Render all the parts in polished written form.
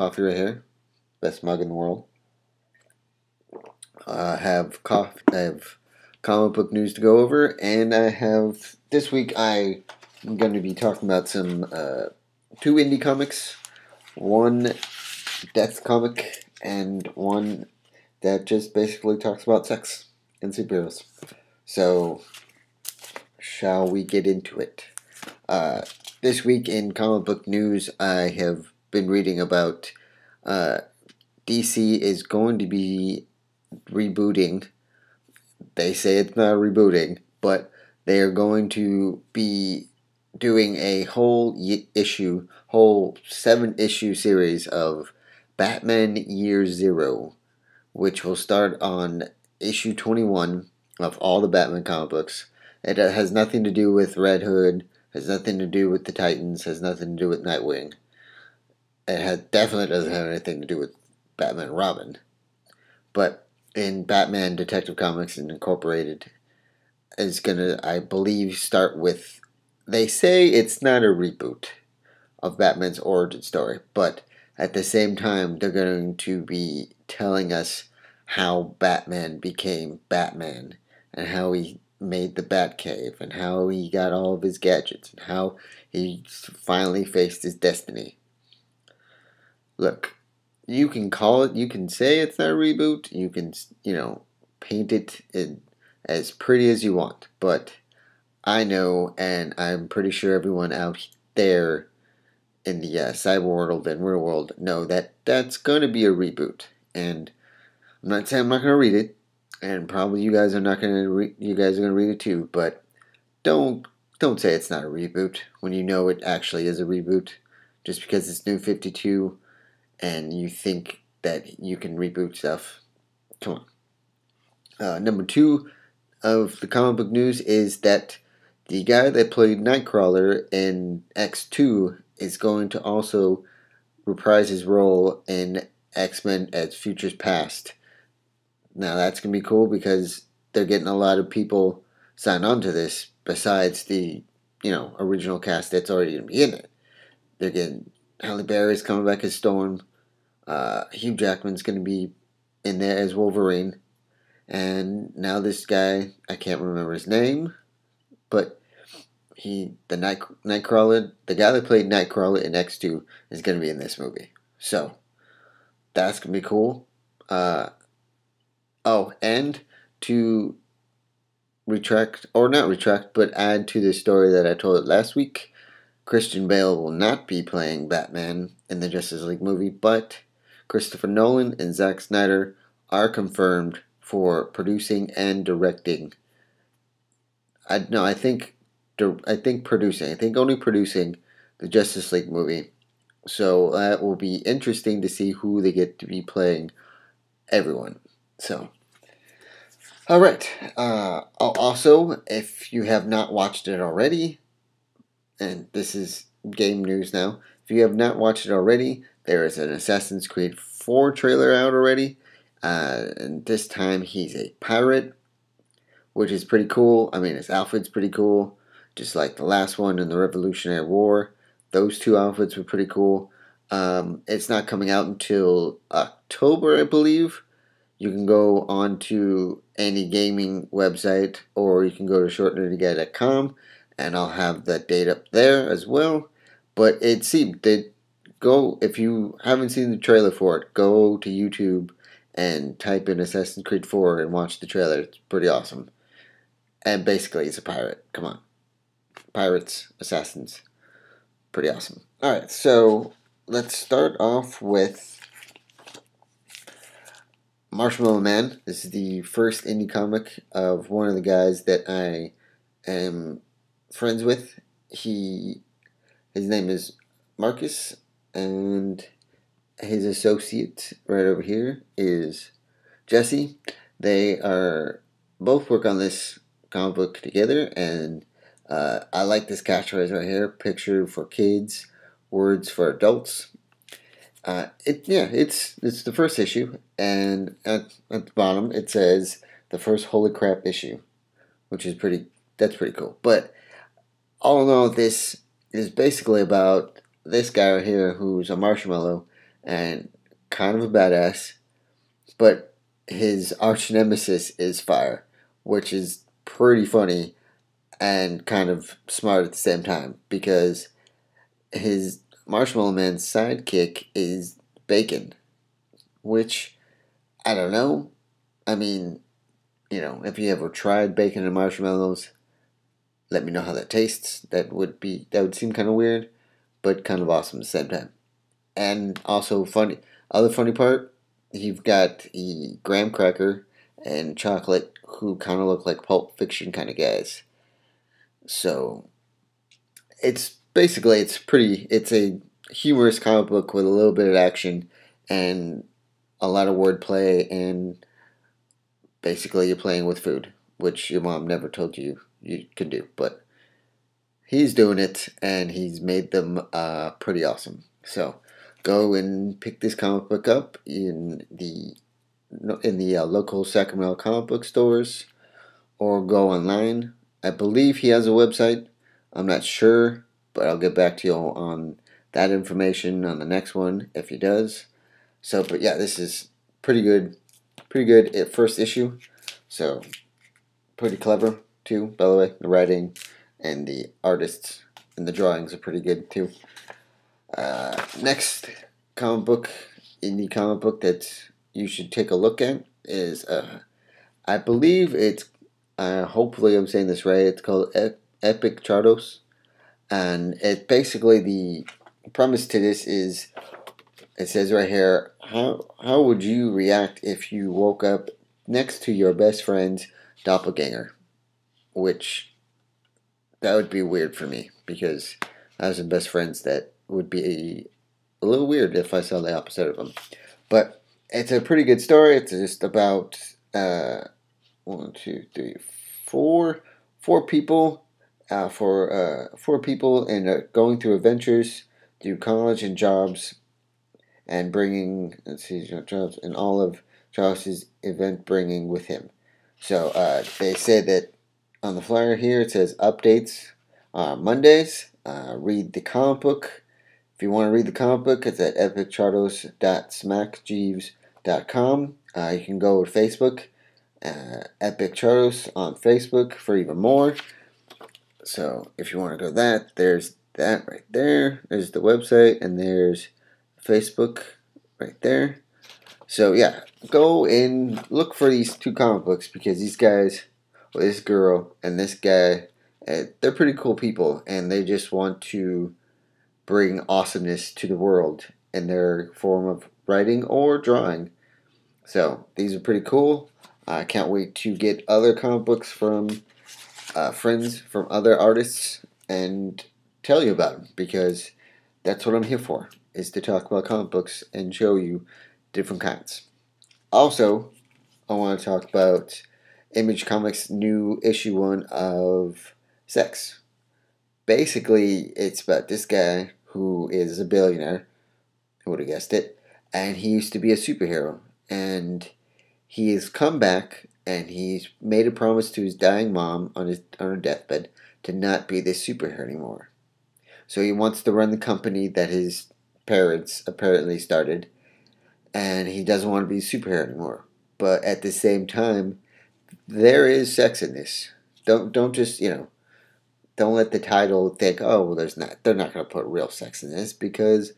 coffee right here, best mug in the world. I have comic book news to go over, and I have this week I'm going to be talking about some two indie comics, one death comic, and one that just basically talks about sex and superheroes. So, shall we get into it? This week in comic book news, I have been reading about DC is going to be rebooting. They say it's not rebooting, but they are going to be doing a whole 7-issue series of Batman Year Zero, which will start on issue 21 of all the Batman comic books. It has nothing to do with Red Hood, has nothing to do with the Titans, has nothing to do with Nightwing. Definitely doesn't have anything to do with Batman and Robin. But in Batman Detective Comics and Incorporated is gonna, I believe, start with, they say it's not a reboot of Batman's origin story, but at the same time they're going to be telling us how Batman became Batman and how he made the Batcave and how he got all of his gadgets and how he finally faced his destiny. Look, you can call it, you can say it's not a reboot, you can, paint it as pretty as you want, but I know, and I'm pretty sure everyone out there in the cyber world and real world know that that's going to be a reboot. And I'm not saying I'm not going to read it, and probably you guys are not going to you guys are going to read it too, but don't say it's not a reboot when you know it actually is a reboot just because it's New 52 and you think that you can reboot stuff. Come on. Number 2 of the comic book news is that the guy that played Nightcrawler in X2 is going to also reprise his role in X-Men as Futures Past. Now that's going to be cool because they're getting a lot of people signed on to this besides the, original cast that's already going to be in it. They're getting Halle Berry's coming back as Storm. Hugh Jackman's going to be in there as Wolverine. And now this guy, I can't remember his name, but Nightcrawler, the guy that played Nightcrawler in X2 is going to be in this movie. So, that's going to be cool. And to but add to the story that I told last week, Christian Bale will not be playing Batman in the Justice League movie, but Christopher Nolan and Zack Snyder are confirmed for producing and directing. I think producing. I think only producing the Justice League movie. So that will be interesting to see who they get to be playing everyone. So, all right. Also, if you have not watched it already, and this is game news now, if you have not watched it already, there is an Assassin's Creed 4 trailer out already. And this time he's a pirate, which is pretty cool. I mean, his outfit's pretty cool, just like the last one in the Revolutionary War. Those two outfits were pretty cool. It's not coming out until October, I believe. You can go on to any gaming website, or you can go to shortnerdyguy.com, and I'll have that date up there as well. But it seemed that if you haven't seen the trailer for it, go to YouTube and type in Assassin's Creed 4 and watch the trailer. It's pretty awesome. And basically, it's a pirate. Come on. Pirates, assassins. Pretty awesome. Alright, so let's start off with Marshmallow Man. This is the first indie comic of one of the guys that I am friends with. His name is Marcus, and his associate right over here is Jesse. They are both work on this comic book together, and I like this catchphrase right here: "Picture for kids, words for adults." It's the first issue, and at the bottom it says the first Holy Crap issue, which is that's pretty cool. But all in all, this is basically about this guy right here who's a marshmallow, and kind of a badass, but his arch nemesis is fire, which is pretty funny and kind of smart at the same time because his Marshmallow Man's sidekick is bacon, which I don't know. I mean, if you ever tried bacon and marshmallows, let me know how that tastes. That would seem kind of weird, but kind of awesome at the same time. And also funny. Other funny part, you've got the graham cracker and chocolate, who kind of look like Pulp Fiction kind of guys. So it's a humorous comic book with a little bit of action and a lot of wordplay, and basically you're playing with food, which your mom never told you can do, but he's doing it, and he's made them pretty awesome. So go and pick this comic book up in the local Sacramento comic book stores, or go online. I believe he has a website. I'm not sure, but I'll get back to you on that information on the next one if he does. So, but yeah, this is pretty good at first issue. So, pretty clever too, by the way. The writing and the artists and the drawings are pretty good too. Next indie comic book that you should take a look at is, I believe it's, hopefully I'm saying this right, it's called Epic Chardos. And it basically, the premise to this is, it says right here, how would you react if you woke up next to your best friend's doppelganger? Which, that would be weird for me, because I have some best friends that would be a little weird if I saw the opposite of them. But it's a pretty good story. It's just about one, two, three, four people, four people, and going through adventures through college and jobs, and bringing, jobs, and all of Charles's event bringing with him. So they said that on the flyer here it says updates Mondays. Read the comic book. If you want to read the comic book, it's at epicchardos.smackjeeves.com. You can go to Facebook, Epic Chardos on Facebook for even more. So if you want to go there's that right there. There's the website, and there's Facebook right there. So yeah, go and look for these two comic books, because these guys, well, this girl and this guy, they're pretty cool people, and they just want to bring awesomeness to the world in their form of writing or drawing. So these are pretty cool. I can't wait to get other comic books from friends, from other artists, and tell you about them, because that's what I'm here for, is to talk about comic books and show you different kinds. Also, I want to talk about Image Comics' new issue 1 of Sex. Basically, it's about this guy who is a billionaire, who would have guessed it, and he used to be a superhero, and he has come back, and he's made a promise to his dying mom on her deathbed to not be this superhero anymore. So he wants to run the company that his parents apparently started, and he doesn't want to be a superhero anymore. But at the same time, there is sex in this. Don't just, don't let the title think, oh, well, they're not going to put real sex in this because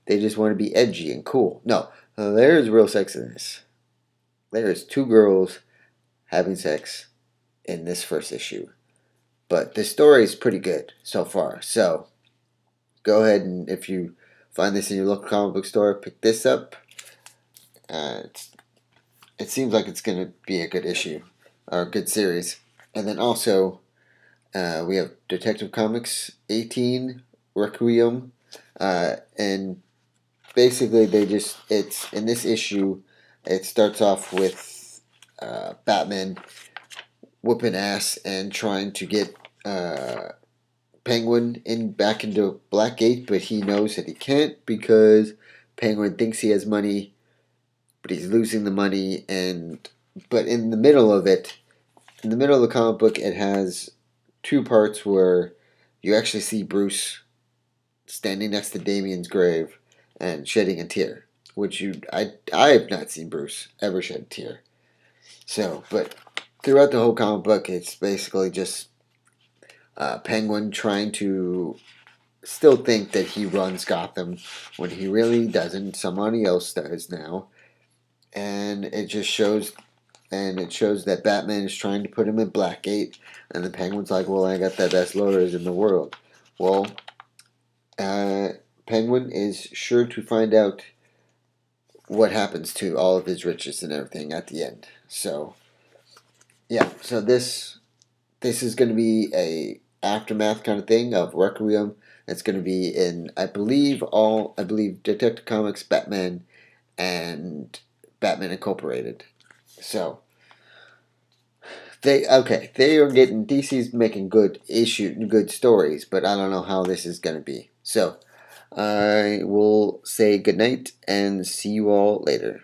they just want to be edgy and cool. No, there is real sex in this. There is two girls having sex in this first issue. But the story is pretty good so far. So go ahead, and if you find this in your local comic book store, pick this up. It seems like it's going to be a good issue, or a good series. And then also, we have Detective Comics 18 Requiem, and basically it's in this issue, it starts off with Batman whooping ass and trying to get Penguin back into Blackgate, but he knows that he can't because Penguin thinks he has money, but he's losing the money. But in the middle of the comic book, it has two parts where you actually see Bruce standing next to Damian's grave and shedding a tear. which I have not seen Bruce ever shed a tear. So, but throughout the whole comic book, it's basically just Penguin trying to still think that he runs Gotham when he really doesn't. Somebody else does now, and it just shows. And it shows that Batman is trying to put him in Blackgate, and the Penguin's like, "Well, I got the best lawyers in the world." Well, Penguin is sure to find out what happens to all of his riches and everything at the end. So, yeah. So this is going to be a aftermath kind of thing of Requiem. It's going to be in, I believe Detective Comics, Batman, and Batman Incorporated. So they are getting, DC's making good stories, but I don't know how this is going to be. So I will say goodnight and see you all later.